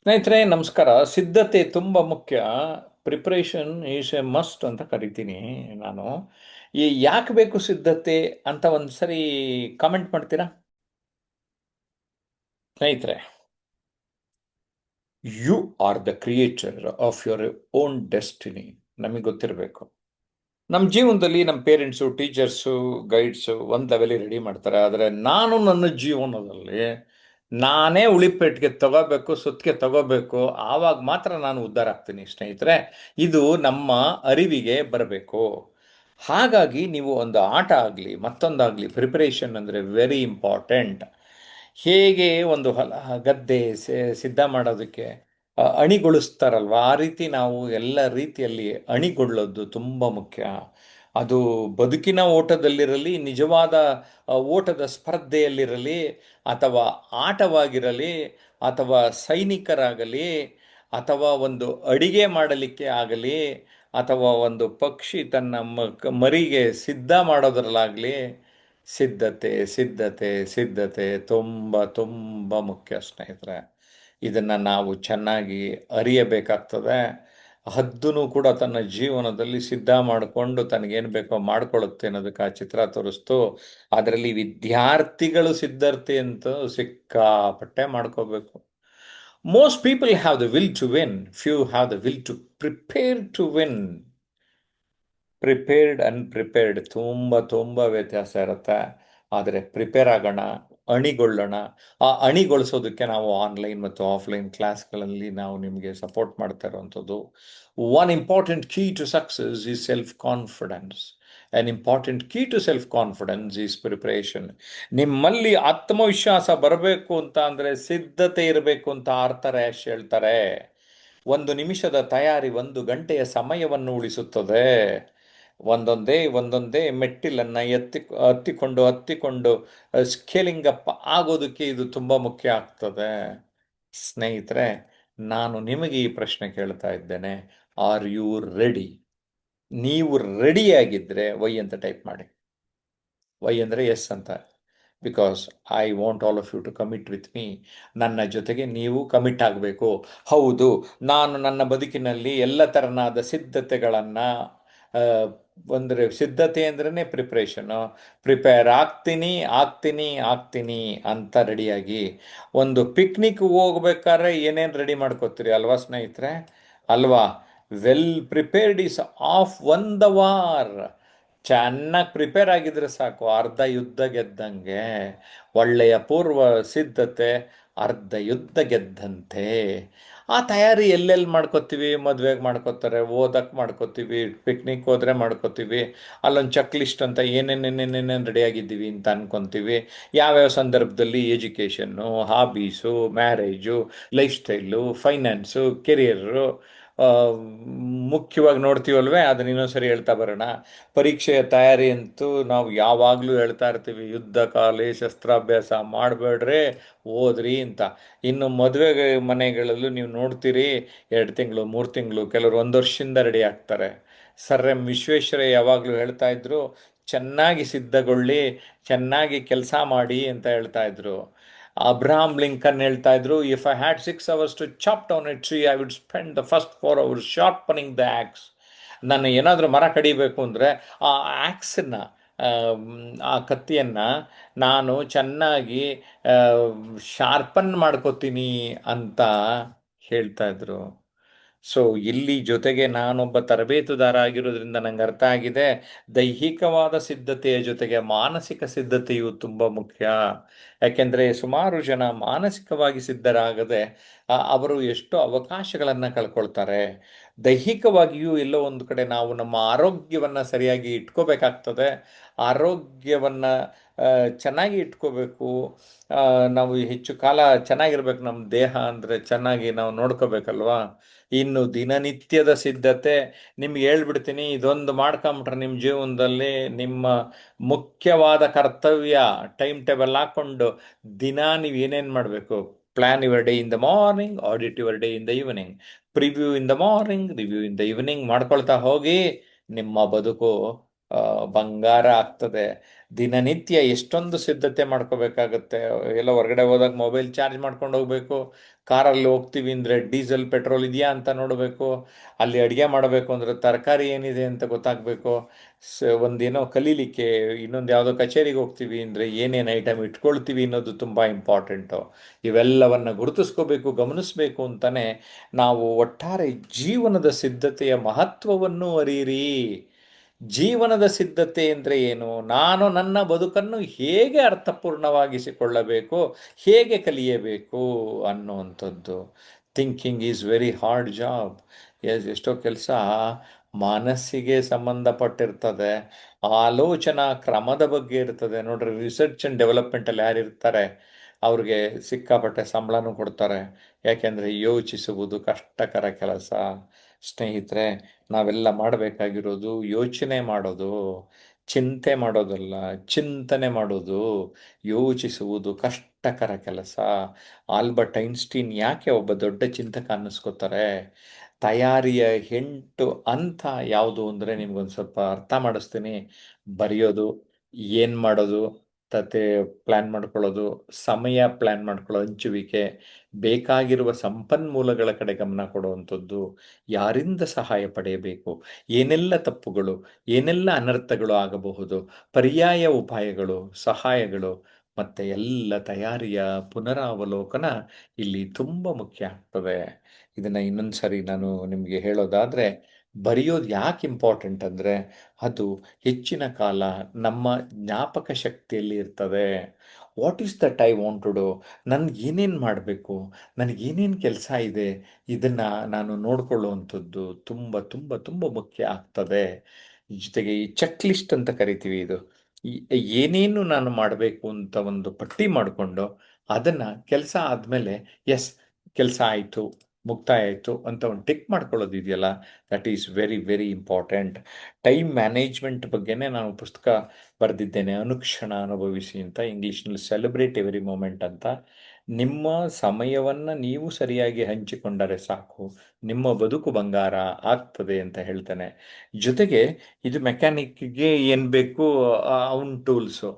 ಸ್ನೇಹಿತರೆ ನಮಸ್ಕಾರ. ಸಿದ್ಧತೆ ತುಂಬ ಮುಖ್ಯ. ಪ್ರಿಪ್ರೇಷನ್ ಈಸ್ ಎ ಮಸ್ಟ್ ಅಂತ ಕರಿತೀನಿ ನಾನು. ಈ ಯಾಕೆ ಬೇಕು ಸಿದ್ಧತೆ ಅಂತ ಒಂದು ಸರಿ ಕಾಮೆಂಟ್ ಮಾಡ್ತೀರಾ ಸ್ನೇಹಿತರೆ? You are the creator of your own destiny. ನಮಗೆ ಗೊತ್ತಿರಬೇಕು. ನಮ್ಮ ಜೀವನದಲ್ಲಿ ನಮ್ಮ ಪೇರೆಂಟ್ಸು, ಟೀಚರ್ಸು, ಗೈಡ್ಸು ಒಂದು ಲೆವೆಲಿಗೆ ರೆಡಿ ಮಾಡ್ತಾರೆ. ಆದರೆ ನಾನು ನನ್ನ ಜೀವನದಲ್ಲಿ ನಾನೇ ಉಳಿಪೆಟ್ಟಿಗೆ ತಗೋಬೇಕು, ಸುತ್ತಿಗೆ ತಗೋಬೇಕು. ಆವಾಗ ಮಾತ್ರ ನಾನು ಉದ್ಧಾರ ಆಗ್ತೀನಿ ಸ್ನೇಹಿತರೆ. ಇದು ನಮ್ಮ ಅರಿವಿಗೆ ಬರಬೇಕು. ಹಾಗಾಗಿ ನೀವು ಒಂದು ಆಟ ಆಗಲಿ ಮತ್ತೊಂದಾಗಲಿ, ಪ್ರಿಪರೇಷನ್ ಅಂದರೆ ವೆರಿ ಇಂಪಾರ್ಟೆಂಟ್. ಹೇಗೆ ಒಂದು ಗದ್ದೆ ಸಿದ್ಧ ಮಾಡೋದಕ್ಕೆ ಅಣಿಗೊಳಿಸ್ತಾರಲ್ವ, ಆ ರೀತಿ ನಾವು ಎಲ್ಲ ರೀತಿಯಲ್ಲಿ ಅಣಿಗೊಳ್ಳೋದು ತುಂಬ ಮುಖ್ಯ. ಅದು ಬದುಕಿನ ಓಟದಲ್ಲಿರಲಿ, ನಿಜವಾದ ಓಟದ ಸ್ಪರ್ಧೆಯಲ್ಲಿರಲಿ, ಅಥವಾ ಆಟವಾಗಿರಲಿ, ಅಥವಾ ಸೈನಿಕರಾಗಲಿ, ಅಥವಾ ಒಂದು ಅಡಿಗೆ ಮಾಡಲಿಕ್ಕೆ ಆಗಲಿ, ಅಥವಾ ಒಂದು ಪಕ್ಷಿ ತನ್ನ ಮರಿಗೆ ಸಿದ್ಧ ಮಾಡೋದ್ರಲ್ಲಾಗಲಿ, ಸಿದ್ಧತೆ ಸಿದ್ಧತೆ ಸಿದ್ಧತೆ ತುಂಬ ತುಂಬ ಮುಖ್ಯ ಸ್ನೇಹಿತರೆ. ಇದನ್ನು ನಾವು ಚೆನ್ನಾಗಿ ಅರಿಯಬೇಕಾಗ್ತದೆ. ಹದ್ದೂ ಕೂಡ ತನ್ನ ಜೀವನದಲ್ಲಿ ಸಿದ್ಧ ಮಾಡಿಕೊಂಡು ತನಗೇನು ಬೇಕೋ ಮಾಡ್ಕೊಳ್ಳುತ್ತೆ ಅನ್ನೋದಕ್ಕೆ ಆ ಚಿತ್ರ ತೋರಿಸ್ತು. ಅದರಲ್ಲಿ ವಿದ್ಯಾರ್ಥಿಗಳು ಸಿದ್ಧತೆ ಅಂತ ಸಿಕ್ಕಾಪಟ್ಟೆ ಮಾಡ್ಕೋಬೇಕು. Most people have the will to win, few have the will to prepare to win. Prepared unprepared ತುಂಬ ತುಂಬ ವ್ಯತ್ಯಾಸ ಇರುತ್ತೆ. ಆದರೆ ಪ್ರಿಪೇರ್ ಆಗೋಣ, ಅಣಿಗೊಳ್ಳೋಣ. ಆ ಅಣಿಗೊಳಿಸೋದಕ್ಕೆ ನಾವು ಆನ್ಲೈನ್ ಮತ್ತು ಆಫ್ಲೈನ್ ಕ್ಲಾಸ್ಗಳಲ್ಲಿ ನಾವು ನಿಮಗೆ ಸಪೋರ್ಟ್ ಮಾಡ್ತಾ ಇರುವಂಥದ್ದು. One important key to success is self confidence. An important key to self confidence is preparation. ನಿಮ್ಮಲ್ಲಿ ಆತ್ಮವಿಶ್ವಾಸ ಬರಬೇಕು ಅಂತ ಅಂದರೆ ಸಿದ್ಧತೆ ಇರಬೇಕು ಅಂತ ಆರ್ಥರ್ ಆ್ಯಶ್ ಹೇಳ್ತಾರೆ. ಒಂದು ನಿಮಿಷದ ತಯಾರಿ 1 ಗಂಟೆಯ ಸಮಯವನ್ನು ಉಳಿಸುತ್ತದೆ. ಒಂದೊಂದೇ ಒಂದೊಂದೇ ಮೆಟ್ಟಿಲನ್ನು ಹತ್ತಿಕೊಂಡು ಹತ್ತಿಕೊಂಡು ಸ್ಕೇಲಿಂಗ್ ಅಪ್ ಆಗೋದಕ್ಕೆ ಇದು ತುಂಬ ಮುಖ್ಯ ಆಗ್ತದೆ. ಸ್ನೇಹಿತರೆ, ನಾನು ನಿಮಗೆ ಈ ಪ್ರಶ್ನೆ ಕೇಳ್ತಾ ಇದ್ದೇನೆ. Are you ready? ನೀವು ರೆಡಿಯಾಗಿದ್ದರೆ ವೈ ಅಂತ ಟೈಪ್ ಮಾಡಿ. ವೈ ಅಂದರೆ ಎಸ್ ಅಂತ. Because I want all of you to commit with me. ನನ್ನ ಜೊತೆಗೆ ನೀವು ಕಮಿಟ್ ಆಗಬೇಕು. ಹೌದು, ನಾನು ನನ್ನ ಬದುಕಿನಲ್ಲಿ ಎಲ್ಲ ಥರನಾದ ಸಿದ್ಧತೆಗಳನ್ನು, ಅಂದರೆ ಸಿದ್ಧತೆ ಅಂದ್ರೇ ಪ್ರಿಪ್ರೇಷನು, ಪ್ರಿಪೇರ್ ಆಗ್ತೀನಿ ಆಗ್ತೀನಿ ಆಗ್ತೀನಿ ಅಂತ ರೆಡಿಯಾಗಿ. ಒಂದು ಪಿಕ್ನಿಕ್ ಹೋಗ್ಬೇಕಾದ್ರೆ ಏನೇನು ರೆಡಿ ಮಾಡ್ಕೋತೀರಿ ಅಲ್ವಾ ಸ್ನೇಹಿತರೆ? ಅಲ್ವಾ? Well prepared is of one the war. ಚೆನ್ನಾಗಿ ಪ್ರಿಪೇರ್ ಆಗಿದ್ರೆ ಸಾಕು, ಅರ್ಧ ಯುದ್ಧ ಗೆದ್ದಂಗೆ. ಒಳ್ಳೆಯ ಪೂರ್ವ ಸಿದ್ಧತೆ ಅರ್ಧ ಯುದ್ಧ ಗೆದ್ದಂತೆ. ಆ ತಯಾರಿ ಎಲ್ಲೆಲ್ಲಿ ಮಾಡ್ಕೋತೀವಿ? ಮದುವೆಗೆ ಮಾಡ್ಕೋತಾರೆ, ಓದಕ್ಕೆ ಮಾಡ್ಕೋತೀವಿ, ಪಿಕ್ನಿಕ್ ಹೋದರೆ ಮಾಡ್ಕೋತೀವಿ. ಅಲ್ಲೊಂದು ಚೆಕ್ ಲಿಸ್ಟ್ ಅಂತ ಏನೇನೇನೇನೇನೇನು ರೆಡಿಯಾಗಿದ್ದೀವಿ ಅಂತ ಅನ್ಕೊತೀವಿ. ಯಾವ್ಯಾವ ಸಂದರ್ಭದಲ್ಲಿ education, hobbies, marriage, life style, finance, career ಮುಖ್ಯವಾಗಿ ನೋಡ್ತೀವಲ್ವೇ. ಅದನ್ನ ಇನ್ನೊಂದ್ಸರಿ ಹೇಳ್ತಾ ಬರೋಣ. ಪರೀಕ್ಷೆಯ ತಯಾರಿ ಅಂತೂ ನಾವು ಯಾವಾಗಲೂ ಹೇಳ್ತಾ ಇರ್ತೀವಿ, ಯುದ್ಧ ಕಾಲೇ ಶಸ್ತ್ರಾಭ್ಯಾಸ ಮಾಡಬೇಡ್ರಿ, ಓದ್ರಿ ಅಂತ. ಇನ್ನು ಮದುವೆ ಮನೆಗಳಲ್ಲೂ ನೀವು ನೋಡ್ತೀರಿ, 2 ತಿಂಗಳು 3 ತಿಂಗಳು, ಕೆಲವರು 1 ವರ್ಷದಿಂದ ರೆಡಿ ಆಗ್ತಾರೆ. ಸರ್ ಎಂ ವಿಶ್ವೇಶ್ವರಯ್ಯ ಯಾವಾಗಲೂ ಹೇಳ್ತಾ ಇದ್ರು, ಚೆನ್ನಾಗಿ ಸಿದ್ಧಗೊಳ್ಳಿ, ಚೆನ್ನಾಗಿ ಕೆಲಸ ಮಾಡಿ ಅಂತ ಹೇಳ್ತಾ ಇದ್ರು. ಅಬ್ರಹಾಂ ಲಿಂಕನ್ ಹೇಳ್ತಾ ಇದ್ರು, if I had 6 hours to chop down a tree, I would spend the first 4 hours sharpening the axe. ನಾನು ಏನಾದರೂ ಮರ ಕಡಿಬೇಕು ಅಂದರೆ ಆ ಆ್ಯಕ್ಸನ್ನು, ಆ ಕತ್ತಿಯನ್ನು ನಾನು ಚೆನ್ನಾಗಿ ಶಾರ್ಪನ್ ಮಾಡ್ಕೋತೀನಿ ಅಂತ ಹೇಳ್ತಾ ಇದ್ರು. ಸೊ ಇಲ್ಲಿ ಜೊತೆಗೆ ನಾನೊಬ್ಬ ತರಬೇತುದಾರ ಆಗಿರೋದ್ರಿಂದ ನಂಗೆ ಅರ್ಥ ಆಗಿದೆ, ದೈಹಿಕವಾದ ಸಿದ್ಧತೆಯ ಜೊತೆಗೆ ಮಾನಸಿಕ ಸಿದ್ಧತೆಯು ತುಂಬ ಮುಖ್ಯ. ಯಾಕೆಂದರೆ ಸುಮಾರು ಜನ ಮಾನಸಿಕವಾಗಿ ಸಿದ್ಧರಾಗದೆ ಅವರು ಎಷ್ಟೋ ಅವಕಾಶಗಳನ್ನು ಕಳ್ಕೊಳ್ತಾರೆ. ದೈಹಿಕವಾಗಿಯೂ ಎಲ್ಲೋ ಒಂದು ಕಡೆ ನಾವು ನಮ್ಮ ಆರೋಗ್ಯವನ್ನು ಸರಿಯಾಗಿ ಇಟ್ಕೋಬೇಕಾಗ್ತದೆ. ಆರೋಗ್ಯವನ್ನು ಚೆನ್ನಾಗಿ ಇಟ್ಕೋಬೇಕು. ನಾವು ಹೆಚ್ಚು ಕಾಲ ಚೆನ್ನಾಗಿರ್ಬೇಕು. ನಮ್ಮ ದೇಹ ಅಂದರೆ ಚೆನ್ನಾಗಿ ನಾವು ನೋಡ್ಕೋಬೇಕಲ್ವಾ. ಇನ್ನು ದಿನನಿತ್ಯದ ಸಿದ್ಧತೆ ನಿಮ್ಗೆ ಹೇಳ್ಬಿಡ್ತೀನಿ, ಇದೊಂದು ಮಾಡ್ಕೊಂಬಿಟ್ರೆ ನಿಮ್ಮ ಜೀವನದಲ್ಲಿ ನಿಮ್ಮ ಮುಖ್ಯವಾದ ಕರ್ತವ್ಯ. ಟೈಮ್ ಟೇಬಲ್ ಹಾಕ್ಕೊಂಡು ದಿನ ನೀವು ಏನೇನು ಮಾಡಬೇಕು, plan your day in the morning, audit your day in the evening, preview in the morning, review in the evening ಮಾಡ್ಕೊಳ್ತಾ ಹೋಗಿ. ನಿಮ್ಮ ಬದುಕು ಬಂಗಾರ ಆಗ್ತದೆ. ದಿನನಿತ್ಯ ಎಷ್ಟೊಂದು ಸಿದ್ಧತೆ ಮಾಡ್ಕೋಬೇಕಾಗತ್ತೆ. ಎಲ್ಲ ಹೊರಗಡೆ ಹೋದಾಗ ಮೊಬೈಲ್ ಚಾರ್ಜ್ ಮಾಡ್ಕೊಂಡು ಹೋಗ್ಬೇಕು. ಕಾರಲ್ಲಿ ಹೋಗ್ತೀವಿ ಅಂದರೆ ಡೀಸೆಲ್ ಪೆಟ್ರೋಲ್ ಇದೆಯಾ ಅಂತ ನೋಡಬೇಕು. ಅಲ್ಲಿ ಅಡುಗೆ ಮಾಡಬೇಕು ಅಂದರೆ ತರಕಾರಿ ಏನಿದೆ ಅಂತ ಗೊತ್ತಾಗಬೇಕು. ಒಂದೇನೋ ಕಲೀಲಿಕ್ಕೆ ಇನ್ನೊಂದು ಯಾವುದೋ ಕಚೇರಿಗೆ ಹೋಗ್ತೀವಿ ಅಂದರೆ ಏನೇನು ಐಟಮ್ ಇಟ್ಕೊಳ್ತೀವಿ ಅನ್ನೋದು ತುಂಬ ಇಂಪಾರ್ಟೆಂಟು. ಇವೆಲ್ಲವನ್ನು ಗುರುತಿಸ್ಕೋಬೇಕು, ಗಮನಿಸಬೇಕು ಅಂತಲೇ ನಾವು ಒಟ್ಟಾರೆ ಜೀವನದ ಸಿದ್ಧತೆಯ ಮಹತ್ವವನ್ನು ಅರಿಯಿರಿ. ಜೀವನದ ಸಿದ್ಧತೆ ಅಂದರೆ ಏನು? ನಾನು ನನ್ನ ಬದುಕನ್ನು ಹೇಗೆ ಅರ್ಥಪೂರ್ಣವಾಗಿಸಿಕೊಳ್ಳಬೇಕು, ಹೇಗೆ ಕಲಿಯಬೇಕು ಅನ್ನುವಂಥದ್ದು. Thinking is very hard job. ಎಷ್ಟೋ ಕೆಲಸ ಮನಸ್ಸಿಗೆ ಸಂಬಂಧಪಟ್ಟಿರ್ತದೆ, ಆಲೋಚನಾ ಕ್ರಮದ ಬಗ್ಗೆ ಇರ್ತದೆ. ನೋಡ್ರಿ, ರಿಸರ್ಚ್ ಆ್ಯಂಡ್ ಡೆವಲಪ್ಮೆಂಟಲ್ಲಿ ಯಾರು ಇರ್ತಾರೆ ಅವ್ರಿಗೆ ಸಿಕ್ಕಾಪಟ್ಟೆ ಸಂಬಳನೂ ಕೊಡ್ತಾರೆ. ಯಾಕೆಂದರೆ ಯೋಚಿಸುವುದು ಕಷ್ಟಕರ ಕೆಲಸ. ಸ್ನೇಹಿತರೆ, ನಾವೆಲ್ಲ ಮಾಡಬೇಕಾಗಿರೋದು ಯೋಚನೆ ಮಾಡೋದು, ಚಿಂತೆ ಮಾಡೋದಲ್ಲ, ಚಿಂತನೆ ಮಾಡೋದು. ಯೋಚಿಸುವುದು ಕಷ್ಟಕರ ಕೆಲಸ. ಆಲ್ಬರ್ಟ್ ಐನ್ಸ್ಟೀನ್ ಯಾಕೆ ಒಬ್ಬ ದೊಡ್ಡ ಚಿಂತಕ ಅನ್ನಿಸ್ಕೋತಾರೆ? ತಯಾರಿಯ 8 ಹಂತ ಯಾವುದು ಅಂದರೆ ನಿಮ್ಗೊಂದು ಸ್ವಲ್ಪ ಅರ್ಥ ಮಾಡಿಸ್ತೀನಿ. ಬರೆಯೋದು, ಏನು ಮಾಡೋದು, ತತೆ ಪ್ಲ್ಯಾನ್ ಮಾಡ್ಕೊಳ್ಳೋದು, ಸಮಯ ಪ್ಲ್ಯಾನ್ ಮಾಡ್ಕೊಳ್ಳೋ ಹಂಚುವಿಕೆ, ಬೇಕಾಗಿರುವ ಸಂಪನ್ಮೂಲಗಳ ಕಡೆ ಗಮನ ಕೊಡುವಂಥದ್ದು, ಯಾರಿಂದ ಸಹಾಯ ಪಡೆಯಬೇಕು, ಏನೆಲ್ಲ ತಪ್ಪುಗಳು, ಏನೆಲ್ಲ ಅನರ್ಥಗಳು ಆಗಬಹುದು, ಪರ್ಯಾಯ ಉಪಾಯಗಳು, ಸಹಾಯಗಳು, ಮತ್ತು ಎಲ್ಲ ತಯಾರಿಯ ಪುನರಾವಲೋಕನ ಇಲ್ಲಿ ತುಂಬ ಮುಖ್ಯ ಆಗ್ತದೆ. ಇದನ್ನು ಇನ್ನೊಂದು ಸರಿ ನಾನು ನಿಮಗೆ ಹೇಳೋದಾದರೆ, ಬರೆಯೋದು ಯಾಕೆ ಇಂಪಾರ್ಟೆಂಟ್ ಅಂದರೆ ಅದು ಹೆಚ್ಚಿನ ಕಾಲ ನಮ್ಮ ಜ್ಞಾಪಕ ಶಕ್ತಿಯಲ್ಲಿ ಇರ್ತದೆ. What is that I want to do? ನನಗೆ ಏನೇನು ಮಾಡಬೇಕು, ನನಗೇನೇನು ಕೆಲಸ ಇದೆ, ಇದನ್ನು ನಾನು ನೋಡ್ಕೊಳ್ಳುವಂಥದ್ದು ತುಂಬ ತುಂಬ ತುಂಬ ಮುಖ್ಯ ಆಗ್ತದೆ. ಜೊತೆಗೆ ಈ ಚೆಕ್ ಲಿಸ್ಟ್ ಅಂತ ಕರಿತೀವಿ ಇದು. ಏನೇನು ನಾನು ಮಾಡಬೇಕು ಅಂತ ಒಂದು ಪಟ್ಟಿ ಮಾಡಿಕೊಂಡು ಅದನ್ನು ಕೆಲಸ ಆದಮೇಲೆ ಎಸ್, ಕೆಲಸ ಆಯಿತು, ಮುಕ್ತಾಯ ಆಯಿತು ಅಂತ ಒಂದು ಟಿಕ್ ಮಾಡ್ಕೊಳ್ಳೋದು ಇದೆಯಲ್ಲ, that is very very important. Time management ಬಗ್ಗೆನೇ ನಾನು ಪುಸ್ತಕ ಬರೆದಿದ್ದೇನೆ, ಅನುಕ್ಷಣ ಅನುಭವಿಸಿ ಅಂತ. ಇಂಗ್ಲೀಷ್ನಲ್ಲಿ ಸೆಲೆಬ್ರೇಟ್ ಎವ್ರಿ ಮೂಮೆಂಟ್ ಅಂತ. ನಿಮ್ಮ ಸಮಯವನ್ನು ನೀವು ಸರಿಯಾಗಿ ಹಂಚಿಕೊಂಡರೆ ಸಾಕು, ನಿಮ್ಮ ಬದುಕು ಬಂಗಾರ ಆಗ್ತದೆ ಅಂತ ಹೇಳ್ತೇನೆ. ಜೊತೆಗೆ ಇದು ಮೆಕ್ಯಾನಿಕ್ಗೆ ಏನು ಬೇಕು ಅವನ ಟೂಲ್ಸು.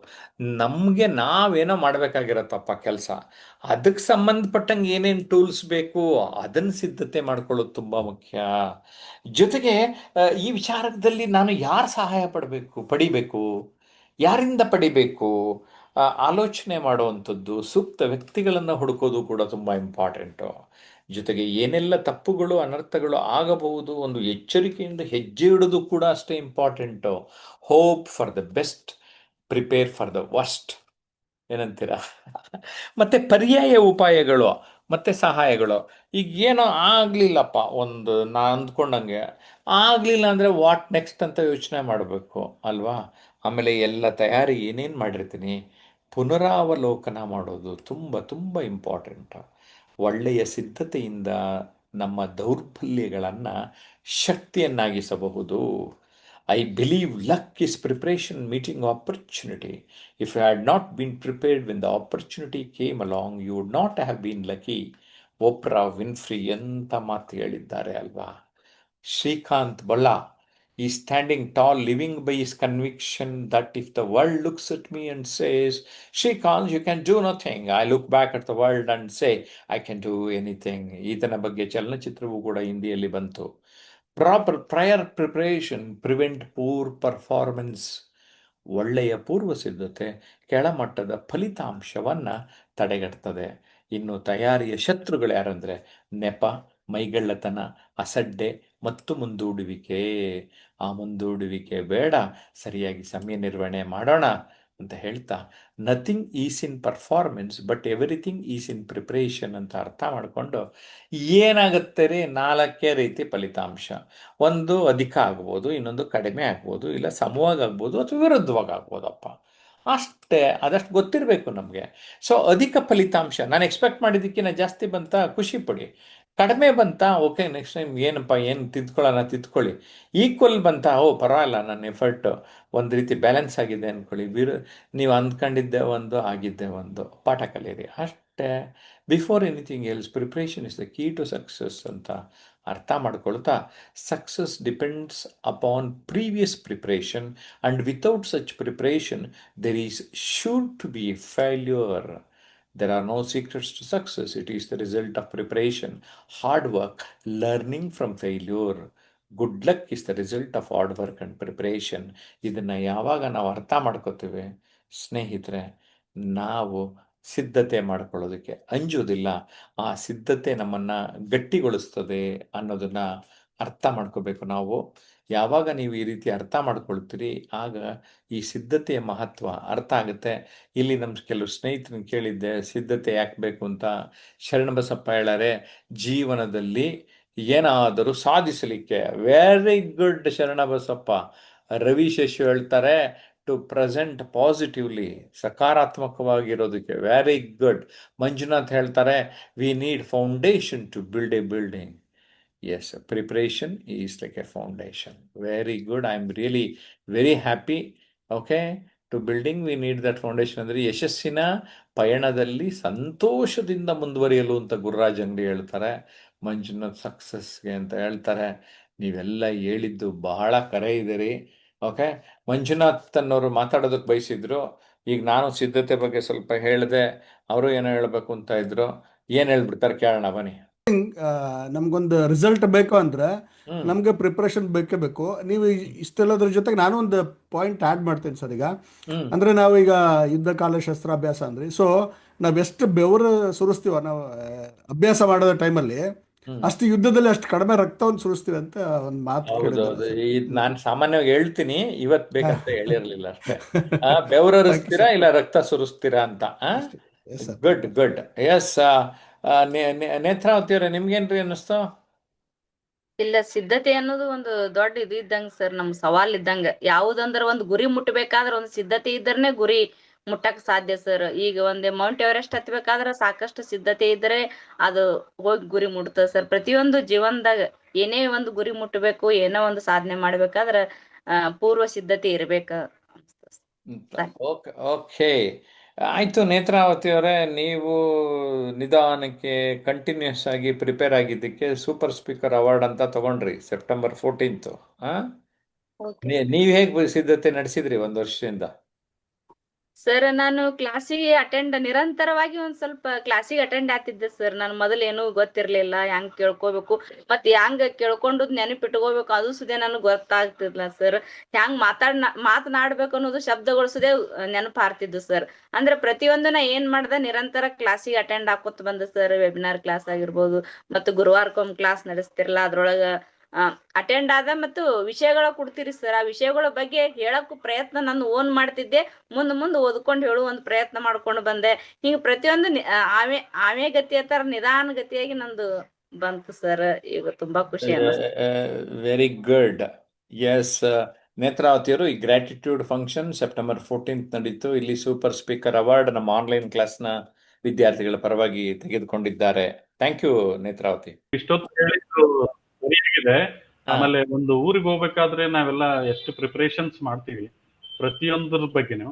ನಮಗೆ ನಾವೇನೋ ಮಾಡಬೇಕಾಗಿರತ್ತಪ್ಪ ಕೆಲಸ, ಅದಕ್ಕೆ ಸಂಬಂಧಪಟ್ಟಂಗೆ ಏನೇನು ಟೂಲ್ಸ್ ಬೇಕು ಅದನ್ನು ಸಿದ್ಧತೆ ಮಾಡ್ಕೊಳ್ಳೋದು ತುಂಬ ಮುಖ್ಯ. ಜೊತೆಗೆ ಈ ವಿಚಾರದಲ್ಲಿ ನಾನು ಯಾರು ಸಹಾಯ ಪಡಿಬೇಕು, ಯಾರಿಂದ ಪಡಿಬೇಕು, ಆಲೋಚನೆ ಮಾಡುವಂಥದ್ದು, ಸೂಕ್ತ ವ್ಯಕ್ತಿಗಳನ್ನು ಹುಡುಕೋದು ಕೂಡ ತುಂಬ ಇಂಪಾರ್ಟೆಂಟು. ಜೊತೆಗೆ ಏನೆಲ್ಲ ತಪ್ಪುಗಳು ಅನರ್ಥಗಳು ಆಗಬಹುದು, ಒಂದು ಎಚ್ಚರಿಕೆಯಿಂದ ಹೆಜ್ಜೆ ಇಡೋದು ಕೂಡ ಅಷ್ಟೇ important. Hope for the best, prepare for the worst. ಏನಂತೀರಾ? ಮತ್ತು ಪರ್ಯಾಯ ಉಪಾಯಗಳು ಮತ್ತು ಸಹಾಯಗಳು. ಈಗ ಏನೋ ಆಗಲಿಲ್ಲಪ್ಪ, ಒಂದು ನಾ ಅಂದ್ಕೊಂಡಂಗೆ ಆಗಲಿಲ್ಲ ಅಂದರೆ ವಾಟ್ ನೆಕ್ಸ್ಟ್ ಅಂತ ಯೋಚನೆ ಮಾಡಬೇಕು ಅಲ್ವಾ? ಆಮೇಲೆ ಎಲ್ಲ ತಯಾರಿ ಏನೇನು ಮಾಡಿರ್ತೀನಿ ಪುನರಾವಲೋಕನ ಮಾಡೋದು ತುಂಬ ತುಂಬ ಇಂಪಾರ್ಟೆಂಟು. ಒಳ್ಳೆಯ ಸಿದ್ಧತೆಯಿಂದ ನಮ್ಮ ದೌರ್ಬಲ್ಯಗಳನ್ನು ಶಕ್ತಿಯನ್ನಾಗಿಸಬಹುದು. I believe luck is preparation meeting opportunity. If you had not been prepared when the opportunity came along, you would not have been lucky. ಒಪ್ರಾ ವಿನ್ಫ್ರಿ ಎಂಥ ಮಾತು ಹೇಳಿದ್ದಾರೆ ಅಲ್ವಾ? ಶ್ರೀಕಾಂತ್ ಬಳ್ಳ ಈ standing tall, living by his conviction that if the world looks at me and says, Shrikant, you can do nothing, I look back at the world and say, I can do anything. ಈತನ ಬಗ್ಗೆ ಚಲನಚಿತ್ರವೂ ಕೂಡ ಹಿಂದಿಯಲ್ಲಿ ಬಂತು. Prior preparation prevent poor performance. ಒಳ್ಳೆಯ ಪೂರ್ವ ಸಿದ್ಧತೆ ಕೆಳಮಟ್ಟದ ಫಲಿತಾಂಶವನ್ನು ತಡೆಗಟ್ತದೆ. ಇನ್ನು ತಯಾರಿಯ ಶತ್ರುಗಳು ಯಾರಂದರೆ ನೆಪ, ಮೈಗಳ್ಳತನ, ಅಸಡ್ಡೆ ಮತ್ತು ಮುಂದೂಡುವಿಕೆ. ಆ ಮುಂದೂಡುವಿಕೆ ಬೇಡ, ಸರಿಯಾಗಿ ಸಮಯ ನಿರ್ವಹಣೆ ಮಾಡೋಣ ಅಂತ ಹೇಳ್ತಾ, nothing is in performance but everything is in preparation ಅಂತ ಅರ್ಥ ಮಾಡಿಕೊಂಡು ಏನಾಗುತ್ತೆ ರೀ, 4 ರೀತಿ ಫಲಿತಾಂಶ. ಒಂದು ಅಧಿಕ ಆಗ್ಬೋದು, ಇನ್ನೊಂದು ಕಡಿಮೆ ಆಗ್ಬೋದು, ಇಲ್ಲ ಸಮವಾಗಿ ಆಗ್ಬೋದು, ಅಥವಾ ವಿರುದ್ಧವಾಗಿ ಆಗ್ಬೋದಪ್ಪ. ಅಷ್ಟೇ, ಅದಷ್ಟು ಗೊತ್ತಿರಬೇಕು ನಮಗೆ. ಸೊ ಅಧಿಕ ಫಲಿತಾಂಶ, ನಾನು ಎಕ್ಸ್ಪೆಕ್ಟ್ ಮಾಡಿದ್ದಕ್ಕಿಂತ ಜಾಸ್ತಿ ಬಂತ, ಖುಷಿ ಪಡಿ. ಕಡಿಮೆ ಬಂತ, ಓಕೆ, ನೆಕ್ಸ್ಟ್ ಟೈಮ್ ಏನಪ್ಪ, ಏನು ತಿದ್ಕೊಳ್ಳಿ. ಈಕ್ವಲ್ ಬಂತ, ಓ ಪರವಾಗಿಲ್ಲ, ನನ್ನ ಎಫರ್ಟ್ ಒಂದು ರೀತಿ ಬ್ಯಾಲೆನ್ಸ್ ಆಗಿದೆ ಅಂದ್ಕೊಳ್ಳಿ. ನೀವು ಅಂದ್ಕೊಂಡಿದ್ದೆ ಒಂದು, ಆಗಿದ್ದೆ ಒಂದು, ಪಾಠ ಕಲೀರಿ ಅಷ್ಟೇ. Before anything else preparation is the key to success ಅಂತ ಅರ್ಥ ಮಾಡ್ಕೊಳ್ತಾ success depends upon previous preparation and without such preparation there is sure to be a failure. There are no secrets to success. It is the result of preparation, hard work, learning from failure. Good luck is the result of hard work and preparation. ಇದನ್ನು ಯಾವಾಗ ನಾವು ಅರ್ಥ ಮಾಡ್ಕೋತೀವಿ ಸ್ನೇಹಿತರೆ, ನಾವು ಸಿದ್ಧತೆ ಮಾಡ್ಕೊಳ್ಳೋದಕ್ಕೆ ಅಂಜೋದಿಲ್ಲ. ಆ ಸಿದ್ಧತೆ ನಮ್ಮನ್ನು ಗಟ್ಟಿಗೊಳಿಸ್ತದೆ ಅನ್ನೋದನ್ನು ಅರ್ಥ ಮಾಡ್ಕೋಬೇಕು ನಾವು. ಯಾವಾಗ ನೀವು ಈ ರೀತಿ ಅರ್ಥ ಮಾಡ್ಕೊಳ್ತೀರಿ, ಆಗ ಈ ಸಿದ್ಧತೆಯ ಮಹತ್ವ ಅರ್ಥ ಆಗುತ್ತೆ. ಇಲ್ಲಿ ನಮ್ಮ ಕೆಲವು ಸ್ನೇಹಿತರನ್ನ ಕೇಳಿದ್ದೆ, ಸಿದ್ಧತೆ ಯಾಕೆ ಬೇಕು ಅಂತ. ಶರಣಬಸಪ್ಪ ಹೇಳಾರೆ, ಜೀವನದಲ್ಲಿ ಏನಾದರೂ ಸಾಧಿಸಲಿಕ್ಕೆ. Very good Sharanabasappa. ರವಿ ಶಶಿ ಹೇಳ್ತಾರೆ, ಟು ಪ್ರೆಸೆಂಟ್ ಪಾಸಿಟಿವ್ಲಿ, ಸಕಾರಾತ್ಮಕವಾಗಿರೋದಕ್ಕೆ. Very good. ಮಂಜುನಾಥ್ ಹೇಳ್ತಾರೆ, we need foundation to build a building. Yes, preparation is like a foundation. Very good. I'm really very happy. Okay. To building, we need that foundation. ಅಂದರೆ ಯಶಸ್ಸಿನ ಪಯಣದಲ್ಲಿ ಸಂತೋಷದಿಂದ ಮುಂದುವರಿಯಲು ಅಂತ ಗುರುರಾಜ್ ಅಂಗಡಿ ಹೇಳ್ತಾರೆ. ಮಂಜುನಾಥ್ ಸಕ್ಸಸ್ಗೆ ಅಂತ ಹೇಳ್ತಾರೆ. ನೀವೆಲ್ಲ ಹೇಳಿದ್ದು ಬಹಳ ಕರೆ ಇದೆ ರೀ. ಓಕೆ, ಮಂಜುನಾಥ್ ಅನ್ನೋರು ಮಾತಾಡೋದಕ್ಕೆ ಬಯಸಿದ್ರು. ಈಗ ನಾನು ಸಿದ್ಧತೆ ಬಗ್ಗೆ ಸ್ವಲ್ಪ ಹೇಳಿದೆ, ಅವರು ಏನೋ ಹೇಳಬೇಕು ಅಂತ ಇದ್ರು. ಏನು ಹೇಳ್ಬಿಡ್ತಾರೆ ಕೇಳೋಣ ಬನ್ನಿ. ನಮ್ಗೊಂದು ರಿಸಲ್ಟ್ ಬೇಕು ಅಂದ್ರೆ ನಮ್ಗೆ ಪ್ರಿಪ್ರೇಷನ್ ಬೇಕೇ ಬೇಕು. ನೀವು ಇಷ್ಟೆಲ್ಲದ್ರ ಜೊತೆಗೆ ನಾನು ಒಂದು ಪಾಯಿಂಟ್ ಆ್ಯಡ್ ಮಾಡ್ತೇನೆ ಸರ್. ಈಗ ಅಂದರೆ ನಾವೀಗ ಯುದ್ಧ ಕಾಲ ಶಸ್ತ್ರಾಭ್ಯಾಸ ಅಂದ್ರೆ, ಸೊ ನಾವು ಎಷ್ಟು ಬೆವರು ಸುರಿಸ್ತೀವ ನಾವು ಅಭ್ಯಾಸ ಮಾಡೋದ ಟೈಮಲ್ಲಿ, ಅಷ್ಟು ಯುದ್ಧದಲ್ಲಿ ಅಷ್ಟು ಕಡಿಮೆ ರಕ್ತವನ್ನು ಸುರಿಸ್ತೀವಿ ಅಂತ ಒಂದು ಮಾತು ಹೌದೌದು. ನಾನು ಸಾಮಾನ್ಯವಾಗಿ ಹೇಳ್ತೀನಿ, ಇವತ್ ಬೇಕಂತ ಹೇಳಿರ್ಲಿಲ್ಲ ಅಷ್ಟೇ. ಬೆವರಿಸ್ತೀರಾ ಇಲ್ಲ ರಕ್ತ ಸುರಿಸ್ತೀರಾ ಅಂತ. Good good. ಎಸ್, ನೇತ್ರಾವತಿ ಅವರೇ, ನಿಮ್ಗೇನ್ರಿ ಅನ್ನಿಸ್ತು? ಇಲ್ಲ, ಸಿದ್ಧತೆ ಅನ್ನೋದು ಒಂದು ದೊಡ್ಡ ಇದು ಇದ್ದಂಗ ಸರ್, ನಮ್ ಸವಾಲ್ ಇದ್ದಂಗ. ಯಾವುದಂದ್ರ ಒಂದು ಗುರಿ ಮುಟ್ಟಬೇಕಾದ್ರ ಒಂದು ಸಿದ್ಧತೆ ಇದ್ರನೆ ಗುರಿ ಮುಟ್ಟಕ್ ಸಾಧ್ಯ ಸರ್. ಈಗ ಒಂದ್ ಮೌಂಟ್ ಎವರೆಸ್ಟ್ ಹತ್ಬೇಕಾದ್ರ ಸಾಕಷ್ಟು ಸಿದ್ಧತೆ ಇದ್ರೆ ಅದು ಹೋಗಿ ಗುರಿ ಮುಟ್ತದ ಸರ್. ಪ್ರತಿಯೊಂದು ಜೀವನದಾಗ ಏನೇ ಒಂದು ಗುರಿ ಮುಟ್ಟಬೇಕು, ಏನೋ ಒಂದು ಸಾಧನೆ ಮಾಡ್ಬೇಕಾದ್ರ ಪೂರ್ವ ಸಿದ್ಧತೆ ಇರ್ಬೇಕ. ಓಕೆ ಓಕೆ, ಆಯ್ತು. ನೇತ್ರಾವತಿ ಅವರೇ, ನೀವು ನಿಧಾನಕ್ಕೆ ಕಂಟಿನ್ಯೂಸ್ ಆಗಿ ಪ್ರಿಪೇರ್ ಆಗಿದ್ದಕ್ಕೆ ಸೂಪರ್ ಸ್ಪೀಕರ್ ಅವಾರ್ಡ್ ಅಂತ ತಗೊಂಡ್ರಿ ಸೆಪ್ಟೆಂಬರ್ 14th. ನೀವ್ ಹೇಗ್ ಸಿದ್ಧತೆ ನಡೆಸಿದ್ರಿ ಒಂದು ವರ್ಷದಿಂದ? ಸರ್, ನಾನು ಕ್ಲಾಸಿಗೆ ನಿರಂತರವಾಗಿ ಒಂದ್ ಸ್ವಲ್ಪ ಕ್ಲಾಸಿಗೆ ಅಟೆಂಡ್ ಆಗ್ತಿದ್ದೆ ಸರ್. ನಾನು ಮೊದಲು ಏನೂ ಗೊತ್ತಿರ್ಲಿಲ್ಲ, ಹೆಂಗ್ ಕೇಳ್ಕೋಬೇಕು ಮತ್ ಹೆಂಗ್ ಕೇಳ್ಕೊಂಡು ನೆನಪಿಟ್ಕೋಬೇಕು ಅದು ಸುದೇ ನನಗ್ ಗೊತ್ತಾಗ್ತಿರ್ಲಿಲ್ಲ ಸರ್. ಹೆಂಗ್ ಮಾತನಾಡ್ಬೇಕು ಅನ್ನೋದು ಶಬ್ದಗಳು ಸುದೇ ನೆನಪು ಹಾರ್ತಿದ್ದು ಸರ್. ಅಂದ್ರೆ ಪ್ರತಿಯೊಂದನ್ನ ಏನ್ ಮಾಡ್ದೆ, ನಿರಂತರ ಕ್ಲಾಸಿಗೆ ಅಟೆಂಡ್ ಹಾಕೋತ ಬಂದೆ ಸರ್. ವೆಬಿನಾರ್ ಕ್ಲಾಸ್ ಆಗಿರ್ಬೋದು, ಮತ್ತು ಗುರುವಾರಕ್ಕೊಮ್ಮೆ ಕ್ಲಾಸ್ ನಡೆಸ್ತಿರಲ್ಲ, ಅದ್ರೊಳಗ ಅಟೆಂಡ್ ಆದ ಮತ್ತು ವಿಷಯಗಳ ಕೊಡ್ತೀರಿ ಸರ್. ಆ ವಿಷಯಗಳ ಬಗ್ಗೆ ಹೇಳಕ್ಕೂ ಪ್ರಯತ್ನ ನಾನು ಓನ್ ಮಾಡ್ತಿದ್ದೆ. ಮುಂದ್ ಓದ್ಕೊಂಡು ಹೇಳು ಒಂದು ಪ್ರಯತ್ನ ಮಾಡ್ಕೊಂಡು ಬಂದೆ. ಹಿಂಗ ಪ್ರತಿಯೊಂದು ಆಮೆ ಗತಿಯ ತರ ನಿಧಾನ ಗತಿಯಾಗಿ ನಂದು ಬಂತು ಸರ್. ಈಗ ತುಂಬಾ ಖುಷಿ ಅನ್ನಿಸ್ತು. Very good. ಎಸ್, ನೇತ್ರಾವತಿಯವರು, ಈ ಗ್ರಾಟಿಟ್ಯೂಡ್ ಫಂಕ್ಷನ್ ಸೆಪ್ಟೆಂಬರ್ 14th ನಡೀತು. ಇಲ್ಲಿ ಸೂಪರ್ ಸ್ಪೀಕರ್ ಅವಾರ್ಡ್ ನಮ್ಮ ಆನ್ಲೈನ್ ಕ್ಲಾಸ್ನ ವಿದ್ಯಾರ್ಥಿಗಳ ಪರವಾಗಿ ತೆಗೆದುಕೊಂಡಿದ್ದಾರೆ. Thank you Netravati. ಇಷ್ಟೊತ್ತು ಹೇಳಿದ್ದು ಸರಿಯಾಗಿದೆ. ಆಮೇಲೆ ಒಂದು ಊರಿಗೆ ಹೋಗ್ಬೇಕಾದ್ರೆ ನಾವೆಲ್ಲ ಎಷ್ಟು ಪ್ರಿಪರೇಷನ್ಸ್ ಮಾಡ್ತೀವಿ ಪ್ರತಿಯೊಂದ್ರ ಬಗ್ಗೆನೂ,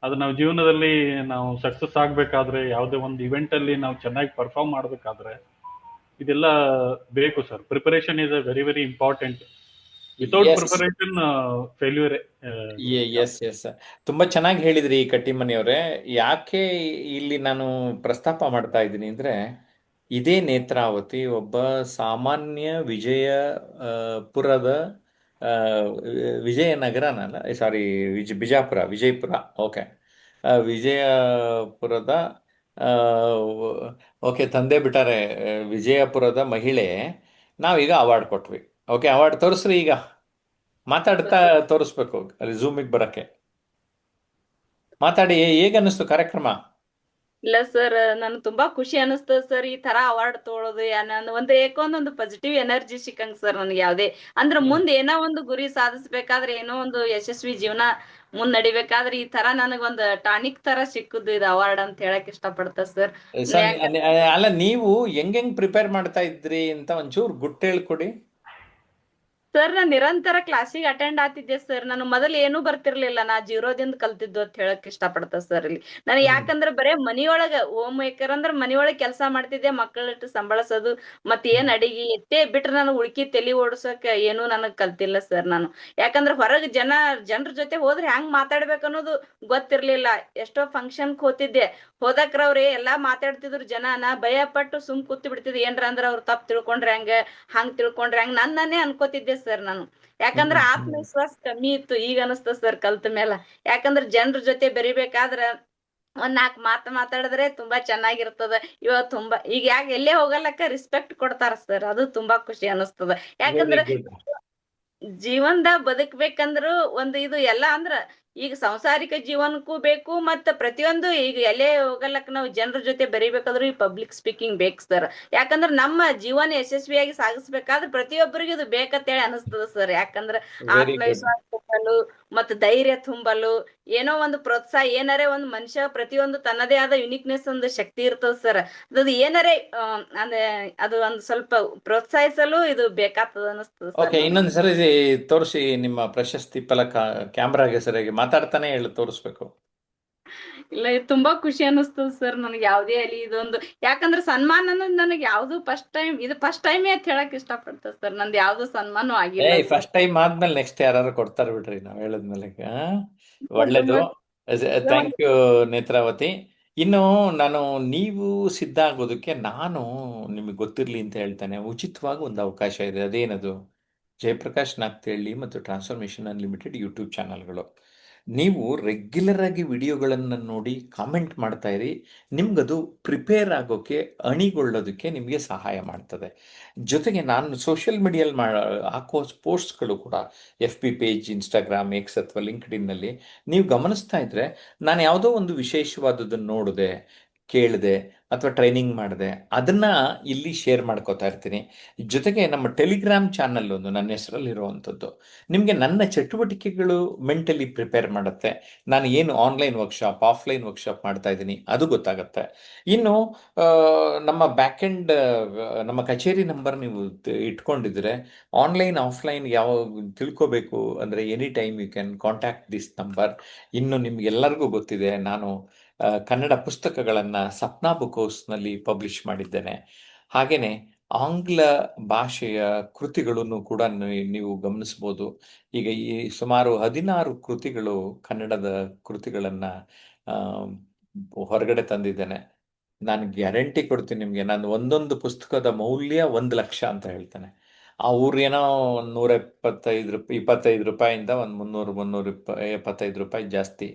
ಅದು ನಾವು ಜೀವನದಲ್ಲಿ ನಾವು ಸಕ್ಸಸ್ ಆಗ್ಬೇಕಾದ್ರೆ, ಯಾವುದೇ ಒಂದು ಇವೆಂಟ್ ಅಲ್ಲಿ ನಾವು ಚೆನ್ನಾಗಿ ಪರ್ಫಾರ್ಮ್ ಮಾಡ್ಬೇಕಾದ್ರೆ ಇದೆಲ್ಲ ಬೇಕು sir. Preparation is a very very important. Without preparation failure. Yes yes, ತುಂಬಾ ಚೆನ್ನಾಗಿ ಹೇಳಿದ್ರಿ ಕಟ್ಟಿಮನಿ ಅವರೇ. ಯಾಕೆ ಇಲ್ಲಿ ನಾನು ಪ್ರಸ್ತಾಪ ಮಾಡ್ತಾ ಇದ್ದೀನಿ ಅಂದ್ರೆ, ಇದೇ ನೇತ್ರಾವತಿ ಒಬ್ಬ ಸಾಮಾನ್ಯ ವಿಜಯಪುರದ ವಿಜಯನಗರನಲ್ಲ, ಸಾರಿ, ವಿಜಯಪುರ. ಓಕೆ, ವಿಜಯಪುರದ ಓಕೆ, ತಂದೆ ಬಿಟ್ಟಾರೆ ವಿಜಯಪುರದ ಮಹಿಳೆ. ನಾವೀಗ ಅವಾರ್ಡ್ ಕೊಟ್ವಿ. ಓಕೆ, ಅವಾರ್ಡ್ ತೋರಿಸ್ರಿ. ಈಗ ಮಾತಾಡ್ತಾ ತೋರಿಸ್ಬೇಕು, ಅಲ್ಲಿ ಝೂಮಿಗೆ ಬರಕ್ಕೆ. ಮಾತಾಡಿ, ಹೇಗೆ ಅನ್ನಿಸ್ತು ಕಾರ್ಯಕ್ರಮ? ಇಲ್ಲ ಸರ್, ನನ್ ತುಂಬಾ ಖುಷಿ ಅನಿಸ್ತದ ಸರ್. ಈ ತರ ಅವಾರ್ಡ್ ತೊಗೊಳೋದು ಒಂದು ಏಕೊಂದೊಂದು ಪಾಸಿಟಿವ್ ಎನರ್ಜಿ ಸಿಕ್ಕಂಗ್ ಸರ್ ನನ್ಗೆ. ಯಾವ್ದೇ ಅಂದ್ರೆ ಮುಂದೆ ಏನೋ ಒಂದು ಗುರಿ ಸಾಧಿಸ್ಬೇಕಾದ್ರೆ, ಏನೋ ಒಂದು ಯಶಸ್ವಿ ಜೀವನ ಮುಂದ್ ನಡಿಬೇಕಾದ್ರೆ ಈ ತರ ನನಗೊಂದು ಟಾನಿಕ್ ತರ ಸಿಕ್ಕುದು ಇದು ಅವಾರ್ಡ್ ಅಂತ ಹೇಳಕ್ ಇಷ್ಟಪಡ್ತ ಸರ್. ಅಲ್ಲ, ನೀವು ಹೆಂಗ್ ಪ್ರಿಪೇರ್ ಮಾಡ್ತಾ ಇದ್ರಿ ಅಂತ ಒಂಚೂರು ಗುಟ್ಟು ಹೇಳ್ಕೊಡಿ. ಸರ್ ನಾನ್ ನಿರಂತರ ಕ್ಲಾಸಿಗೆ ಅಟೆಂಡ್ ಆಗ್ತಿದ್ದೆ ಸರ್. ನಾನು ಮೊದಲು ಏನೂ ಬರ್ತಿರ್ಲಿಲ್ಲ, ನಾ ಜೀರೋದಿಂದ ಕಲ್ತಿದ್ದು ಅಂತ ಹೇಳಕ್ ಇಷ್ಟಪಡ್ತ ಸರ್ ಇಲ್ಲಿ. ನನಗೆ ಯಾಕಂದ್ರ ಬರೇ ಮನಿಯೊಳಗ ಹೋಮ್ ಮೇಕರ್ ಅಂದ್ರ ಮನಿಯೊಳಗ ಕೆಲಸ ಮಾಡ್ತಿದ್ದೆ, ಮಕ್ಕಳಿಟ್ಟು ಸಂಬಳಸೋದು ಮತ್ ಏನ್ ಅಡಿಗೆ ಎಷ್ಟೇ ಬಿಟ್ರೆ ನಾನು ಉಳ್ಕಿ ತಲಿ ಓಡ್ಸಕ್ ಏನೂ ನನಗ್ ಕಲ್ತಿಲ್ಲ ಸರ್ ನಾನು. ಯಾಕಂದ್ರ ಹೊರಗ್ ಜನರ ಜೊತೆ ಹೋದ್ರೆ ಹೆಂಗ್ ಮಾತಾಡ್ಬೇಕು ಅನ್ನೋದು ಗೊತ್ತಿರ್ಲಿಲ್ಲ. ಎಷ್ಟೋ ಫಂಕ್ಷನ್ಕ್ ಹೋತಿದ್ದೆ, ಹೋದಕ್ರವ್ರೆ ಎಲ್ಲಾ ಮಾತಾಡ್ತಿದ್ರು ಜನ, ನಾ ಭಯ ಪಟ್ಟು ಸುಮ್ ಕೂತ್ ಬಿಡ್ತಿದ್ದೆ. ಏನ್ರ ಅಂದ್ರ ಅವ್ರು ತಪ್ಪು ತಿಳ್ಕೊಂಡ್ರೆ ಹಂಗ್ ತಿಳ್ಕೊಂಡ್ರೆ ಹೆಂಗ್ ನನ್ನೇ ಅನ್ಕೋತಿದ್ದೆ ಸರ್ ನಾನು. ಯಾಕಂದ್ರ ಆತ್ಮವಿಶ್ವಾಸ ಕಮ್ಮಿ ಇತ್ತು, ಈಗ ಅನಸ್ತ ಸರ್ ಕಲ್ತ ಮೇಲ. ಯಾಕಂದ್ರ ಜನರ ಜೊತೆ ಬೆರಿಬೇಕಾದ್ರ ಒಂದ್ 4 ಮಾತು ಮಾತಾಡಿದ್ರೆ ತುಂಬಾ ಚೆನ್ನಾಗಿರ್ತದ. ಇವಾಗ ತುಂಬಾ ಈಗ ಎಲ್ಲೇ ಹೋಗಲಕ್ಕ ರೆಸ್ಪೆಕ್ಟ್ ಕೊಡ್ತಾರ ಸರ್, ಅದು ತುಂಬಾ ಖುಷಿ ಅನಸ್ತದ. ವೆರಿ ಯಾಕಂದ್ರ ಗುಡ್. ಜೀವನದಾಗ ಬದುಕ್ಬೇಕಂದ್ರು ಒಂದು ಇದು ಎಲ್ಲಾ ಅಂದ್ರ ಈಗ ಸಂಸಾರಿಕ ಜೀವನಕ್ಕೂ ಬೇಕು, ಮತ್ತ ಪ್ರತಿಯೊಂದು ಈಗ ಎಲ್ಲೇ ಹೋಗಲಕ್ ನಾವು ಜನರ ಜೊತೆ ಬೆರಿಬೇಕಾದ್ರೂ ಈ ಪಬ್ಲಿಕ್ ಸ್ಪೀಕಿಂಗ್ ಬೇಕು ಸರ್. ಯಾಕಂದ್ರ ನಮ್ಮ ಜೀವನ ಯಶಸ್ವಿಯಾಗಿ ಸಾಗಿಸ್ಬೇಕಾದ್ರೆ ಪ್ರತಿಯೊಬ್ಬರಿಗೂ ಇದು ಬೇಕಂತೇಳಿ ಅನಿಸ್ತದ ಸರ್. ಯಾಕಂದ್ರ ವೆರಿ ಗುಡ್. ಆತ್ಮವಿಶ್ವಾಸ ತುಂಬಲು ಮತ್ತು ಧೈರ್ಯ ತುಂಬಲು, ಏನೋ ಒಂದು ಪ್ರೋತ್ಸಾಹ, ಏನಾರೇ ಒಂದು ಮನುಷ್ಯ ಪ್ರತಿಯೊಂದು ತನ್ನದೇ ಆದ ಯುನಿಕ್ನೆಸ್ ಒಂದು ಶಕ್ತಿ ಇರ್ತದ ಸರ್. ಅದು ಏನಾರೇ ಅಂದ್ರೆ ಅದು ಒಂದು ಸ್ವಲ್ಪ ಪ್ರೋತ್ಸಾಹಿಸಲು ಇದು ಬೇಕಾಗ್ತದ ಅನಿಸ್ತದ ಸರ್ ಓಕೆ, ನನಗೆ. ಇನ್ನೊಂದು ಸರಿ ತೋರಿಸಿ ನಿಮ್ಮ ಪ್ರಶಸ್ತಿ ಫಲಕ ಕ್ಯಾಮ್ರಾಗೆ ಸರಿಯಾಗಿ ಮಾತಾಡ್ತಾನೆ ಹೇಳಿ ತೋರಿಸ್ಬೇಕು. ಇಲ್ಲ, ಇದು ತುಂಬಾ ಖುಷಿ ಅನಿಸ್ತದ ಸರ್ ನನಗೆ. ಯಾವ್ದೇ ಅಲ್ಲಿ ಇದೊಂದು, ಯಾಕಂದ್ರೆ ಸನ್ಮಾನ ಅನ್ನೋದು ನನಗೆ ಯಾವ್ದು ಫಸ್ಟ್ ಟೈಮೇ ಅಂತ ಹೇಳಕ್ ಇಷ್ಟಪಡ್ತೇನೆ ಸರ್. ನಂದು ಯಾವ್ದು ಸನ್ಮಾನ ಆಗಿಲ್ಲ ಸರ್. ಫಸ್ಟ್ ಟೈಮ್ ಆದ್ಮೇಲೆ ನೆಕ್ಸ್ಟ್ ಯಾರು ಕೊಡ್ತಾರೆ ಬಿಡ್ರಿ, ನಾವು ಹೇಳಿದ್ಮೇಲೆ. ಒಳ್ಳೇದು. ತುಂಬಾ ಥ್ಯಾಂಕ್ ಯು ನೇತ್ರಾವತಿ. ಇನ್ನು ನೀವು ಸಿದ್ಧ ಆಗೋದಕ್ಕೆ ನಾನು ನಿಮಗೆ ಗೊತ್ತಿರಲಿ ಅಂತ ಹೇಳ್ತೇನೆ, ಉಚಿತವಾಗಿ ಒಂದು ಅವಕಾಶ ಇದೆ. ಅದೇನದು? ಜಯಪ್ರಕಾಶ್ ನಾಗ್ತೇಳಿ ಮತ್ತು ಟ್ರಾನ್ಸ್ಫಾರ್ಮೇಷನ್ ಅನ್ಲಿಮಿಟೆಡ್ ಯೂಟ್ಯೂಬ್ ಚಾನಲ್ಗಳು. ನೀವು ರೆಗ್ಯುಲರ್ ಆಗಿ ವಿಡಿಯೋಗಳನ್ನು ನೋಡಿ ಕಾಮೆಂಟ್ ಮಾಡ್ತಾ ಇರಿ. ನಿಮ್ಗದು ಪ್ರಿಪೇರ್ ಆಗೋಕ್ಕೆ, ಅಣಿಗೊಳ್ಳೋದಕ್ಕೆ ನಿಮಗೆ ಸಹಾಯ ಮಾಡ್ತದೆ. ಜೊತೆಗೆ ನಾನು ಸೋಷಿಯಲ್ ಮೀಡಿಯಲ್ಲಿ ಹಾಕೋ ಪೋಸ್ಟ್ಗಳು ಕೂಡ, F B page, Instagram, X ಅಥವಾ ಲಿಂಕ್ಡ್ಇನ್ನಲ್ಲಿ ನೀವು ಗಮನಿಸ್ತಾ ಇದ್ರೆ, ನಾನು ಯಾವುದೋ ಒಂದು ವಿಶೇಷವಾದದ್ದನ್ನು ನೋಡಿದೆ, ಕೇಳಿದೆ ಅಥವಾ ಟ್ರೈನಿಂಗ್ ಮಾಡಿದೆ, ಅದನ್ನು ಇಲ್ಲಿ ಶೇರ್ ಮಾಡ್ಕೋತಾ ಇರ್ತೀನಿ. ಜೊತೆಗೆ ನಮ್ಮ ಟೆಲಿಗ್ರಾಮ್ ಚಾನಲ್ ಒಂದು ನನ್ನ ಹೆಸರಲ್ಲಿ ಇರುವಂಥದ್ದು, ನಿಮಗೆ ನನ್ನ ಚಟುವಟಿಕೆಗಳು ಮೆಂಟಲಿ ಪ್ರಿಪೇರ್ ಮಾಡುತ್ತೆ. ನಾನು ಏನು ಆನ್ಲೈನ್ ವರ್ಕ್ಶಾಪ್, ಆಫ್ಲೈನ್ ವರ್ಕ್ಶಾಪ್ ಮಾಡ್ತಾ ಇದ್ದೀನಿ ಅದು ಗೊತ್ತಾಗುತ್ತೆ. ಇನ್ನು ಆ, ನಮ್ಮ ಬ್ಯಾಕ್ ಎಂಡ್, ನಮ್ಮ ಕಚೇರಿ ನಂಬರ್ ನೀವು ಇಟ್ಕೊಂಡಿದ್ರೆ, ಆನ್ಲೈನ್ ಆಫ್ಲೈನ್ ಯಾವ ತಿಳ್ಕೋಬೇಕು ಅಂದರೆ any time you can contact this number. ಇನ್ನು ನಿಮ್ಗೆಲ್ಲರಿಗೂ ಗೊತ್ತಿದೆ, ನಾನು ಕನ್ನಡ ಪುಸ್ತಕಗಳನ್ನು ಸಪ್ನಾ ಬುಕ್ ಹೌಸ್ನಲ್ಲಿ ಪಬ್ಲಿಷ್ ಮಾಡಿದ್ದೇನೆ. ಹಾಗೆಯೇ ಆಂಗ್ಲ ಭಾಷೆಯ ಕೃತಿಗಳನ್ನು ಕೂಡ ನೀವು ಗಮನಿಸ್ಬೋದು. ಈಗ ಈ ಸುಮಾರು 16 ಕೃತಿಗಳು, ಕನ್ನಡದ ಕೃತಿಗಳನ್ನು ಹೊರಗಡೆ ತಂದಿದ್ದೇನೆ. ನಾನು ಗ್ಯಾರಂಟಿ ಕೊಡ್ತೀನಿ ನಿಮಗೆ, ನಾನು ಒಂದೊಂದು ಪುಸ್ತಕದ ಮೌಲ್ಯ 1 ಲಕ್ಷ ಅಂತ ಹೇಳ್ತೇನೆ. ಆ ಊರೇನೋ 125 ರೂಪಾಯಿಂದ ಒಂದು 300-325 ರೂಪಾಯಿ ಜಾಸ್ತಿ.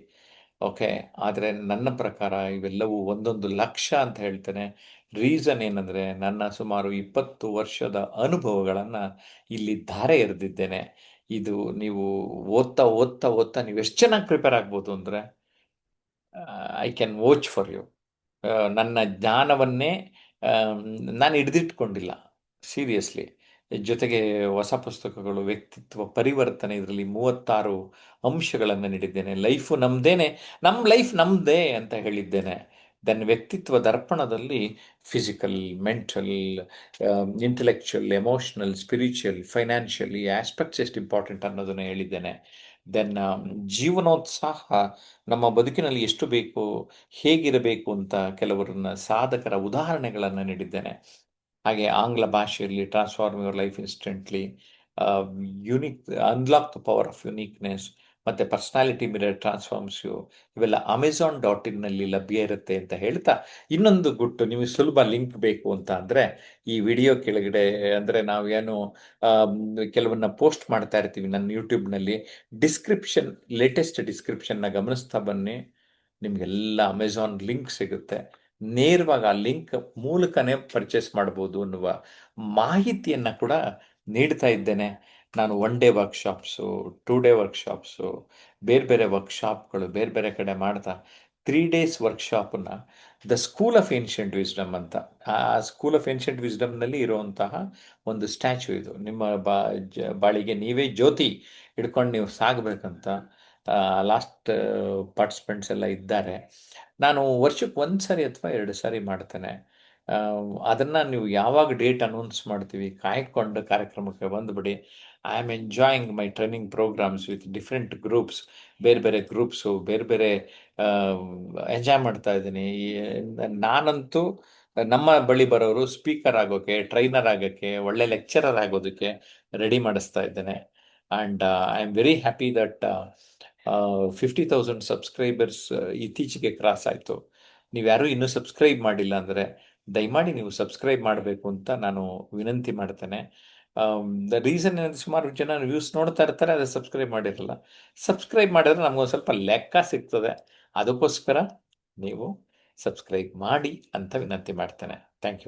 ಓಕೆ, ಆದರೆ ನನ್ನ ಪ್ರಕಾರ ಇವೆಲ್ಲವೂ 1 ಲಕ್ಷ ಅಂತ ಹೇಳ್ತೇನೆ. ರೀಸನ್ ಏನಂದರೆ, ನನ್ನ ಸುಮಾರು 20 ವರ್ಷದ ಅನುಭವಗಳನ್ನು ಇಲ್ಲಿ ಧಾರೆ ಎರೆದಿದ್ದೇನೆ. ಇದು ನೀವು ಓದ್ತಾ ಓದ್ತಾ ಓದ್ತಾ ನೀವು ಎಷ್ಟು ಚೆನ್ನಾಗಿ ಪ್ರಿಪೇರ್ ಆಗ್ಬೋದು ಅಂದರೆ, ಐ ಕ್ಯಾನ್ ವೋಚ್ ಫಾರ್ ಯು. ನನ್ನ ಜ್ಞಾನವನ್ನೇ ನಾನು ಹಿಡಿದಿಟ್ಕೊಂಡಿಲ್ಲ, ಸೀರಿಯಸ್ಲಿ. ಜೊತೆಗೆ ಹೊಸ ಪುಸ್ತಕಗಳು, ವ್ಯಕ್ತಿತ್ವ ಪರಿವರ್ತನೆ, ಇದರಲ್ಲಿ 36 ಅಂಶಗಳನ್ನು ನೀಡಿದ್ದೇನೆ. ನಮ್ಮ ಲೈಫ್ ನಮ್ಮದೇ ಅಂತ ಹೇಳಿದ್ದೇನೆ. ದೆನ್ ವ್ಯಕ್ತಿತ್ವ ದರ್ಪಣದಲ್ಲಿ physical, mental, intellectual, emotional, spiritual, financial ಈ ಆಸ್ಪೆಕ್ಟ್ಸ್ ಎಷ್ಟು ಇಂಪಾರ್ಟೆಂಟ್ ಅನ್ನೋದನ್ನು ಹೇಳಿದ್ದೇನೆ. ದೆನ್ ಜೀವನೋತ್ಸಾಹ ನಮ್ಮ ಬದುಕಿನಲ್ಲಿ ಎಷ್ಟು ಬೇಕು, ಹೇಗಿರಬೇಕು ಅಂತ ಕೆಲವರನ್ನ ಸಾಧಕರ ಉದಾಹರಣೆಗಳನ್ನು ನೀಡಿದ್ದೇನೆ. ಹಾಗೆ ಆಂಗ್ಲ ಭಾಷೆಯಲ್ಲಿ transform your life instantly, unique, unlock the power of uniqueness, ಮತ್ತು ಪರ್ಸ್ನಾಲಿಟಿ ಮಿರರ್ ಟ್ರಾನ್ಸ್ಫಾರ್ಮ್ಸ್ ಯು, ಇವೆಲ್ಲ Amazon.in ಲಭ್ಯ ಇರುತ್ತೆ ಅಂತ ಹೇಳ್ತಾ, ಇನ್ನೊಂದು ಗುಟ್ಟು, ನೀವು ಸುಲಭ ಲಿಂಕ್ ಬೇಕು ಅಂತ ಅಂದರೆ ಈ ವಿಡಿಯೋ ಕೆಳಗಡೆ, ಅಂದರೆ ನಾವೇನು ಕೆಲವನ್ನ ಪೋಸ್ಟ್ ಮಾಡ್ತಾ ಇರ್ತೀವಿ ನನ್ನ ಯೂಟ್ಯೂಬ್ನಲ್ಲಿ, ಲೇಟೆಸ್ಟ್ ಡಿಸ್ಕ್ರಿಪ್ಷನ್ನ ಗಮನಿಸ್ತಾ ಬನ್ನಿ. ನಿಮಗೆಲ್ಲ ಅಮೆಝಾನ್ ಲಿಂಕ್ ಸಿಗುತ್ತೆ. ನೇರವಾಗಿ ಆ ಲಿಂಕ್ ಮೂಲಕನೇ ಪರ್ಚೇಸ್ ಮಾಡ್ಬೋದು ಅನ್ನುವ ಮಾಹಿತಿಯನ್ನು ಕೂಡ ನೀಡ್ತಾ ಇದ್ದೇನೆ. ನಾನು 1 ಡೇ ವರ್ಕ್ಶಾಪ್ಸು, 2 ಡೇ ವರ್ಕ್ಶಾಪ್ಸು, ಬೇರೆ ಬೇರೆ ವರ್ಕ್ಶಾಪ್ಗಳು ಬೇರೆ ಬೇರೆ ಕಡೆ ಮಾಡ್ತಾ 3 ಡೇಸ್ ವರ್ಕ್ಶಾಪನ್ನು the school of ancient wisdom ಅಂತ, ಆ ಸ್ಕೂಲ್ ಆಫ್ ಏನ್ಷಿಯಂಟ್ ವಿಸ್ಡಮ್ನಲ್ಲಿ ಇರುವಂತಹ ಒಂದು ಸ್ಟ್ಯಾಚ್ಯೂ ಇದು. ನಿಮ್ಮ ಬಾಳಿಗೆ ನೀವೇ ಜ್ಯೋತಿ ಹಿಡ್ಕೊಂಡು ನೀವು ಸಾಗಬೇಕಂತ ಲಾಸ್ಟ್ ಪಾರ್ಟಿಸಿಪೆಂಟ್ಸ್ ಎಲ್ಲ ಇದ್ದಾರೆ. ನಾನು ವರ್ಷಕ್ಕೆ 1 ಸರಿ ಅಥವಾ 2 ಸಾರಿ ಮಾಡ್ತೇನೆ. ಅದನ್ನು ನೀವು ಯಾವಾಗ ಡೇಟ್ ಅನೌನ್ಸ್ ಮಾಡ್ತೀವಿ ಕಾಯ್ಕೊಂಡು ಕಾರ್ಯಕ್ರಮಕ್ಕೆ ಬಂದುಬಿಡಿ. I am enjoying my training programs with different groups, ಬೇರೆ ಬೇರೆ ಗ್ರೂಪ್ಸು, ಬೇರೆ ಬೇರೆ ಎಂಜಾಯ್ ಮಾಡ್ತಾ ಇದ್ದೀನಿ. ನಾನಂತೂ ನಮ್ಮ ಬಳಿ ಬರೋರು ಸ್ಪೀಕರ್ ಆಗೋಕ್ಕೆ, ಟ್ರೈನರ್ ಆಗೋಕ್ಕೆ, ಒಳ್ಳೆ ಲೆಕ್ಚರರ್ ಆಗೋದಕ್ಕೆ ರೆಡಿ ಮಾಡಿಸ್ತಾ ಇದ್ದೇನೆ. And I am very happy that 50,000 subscribers ಇತ್ತೀಚೆಗೆ ಕ್ರಾಸ್ ಆಯಿತು. ನೀವ್ಯಾರೂ ಇನ್ನೂ ಸಬ್ಸ್ಕ್ರೈಬ್ ಮಾಡಿಲ್ಲ ಅಂದರೆ ದಯಮಾಡಿ ನೀವು ಸಬ್ಸ್ಕ್ರೈಬ್ ಮಾಡಬೇಕು ಅಂತ ನಾನು ವಿನಂತಿ ಮಾಡ್ತೇನೆ. ದ ರೀಸನ್ ಏನಂದ್ರೆ ಸುಮಾರು ಜನ ವ್ಯೂಸ್ ನೋಡ್ತಾ ಇರ್ತಾರೆ, ಅದು ಸಬ್ಸ್ಕ್ರೈಬ್ ಮಾಡಿರಲ್ಲ. ಸಬ್ಸ್ಕ್ರೈಬ್ ಮಾಡಿದ್ರೆ ನಮಗೊಂದು ಸ್ವಲ್ಪ ಲೆಕ್ಕ ಸಿಗ್ತದೆ. ಅದಕ್ಕೋಸ್ಕರ ನೀವು ಸಬ್ಸ್ಕ್ರೈಬ್ ಮಾಡಿ ಅಂತ ವಿನಂತಿ ಮಾಡ್ತೇನೆ. Thank you.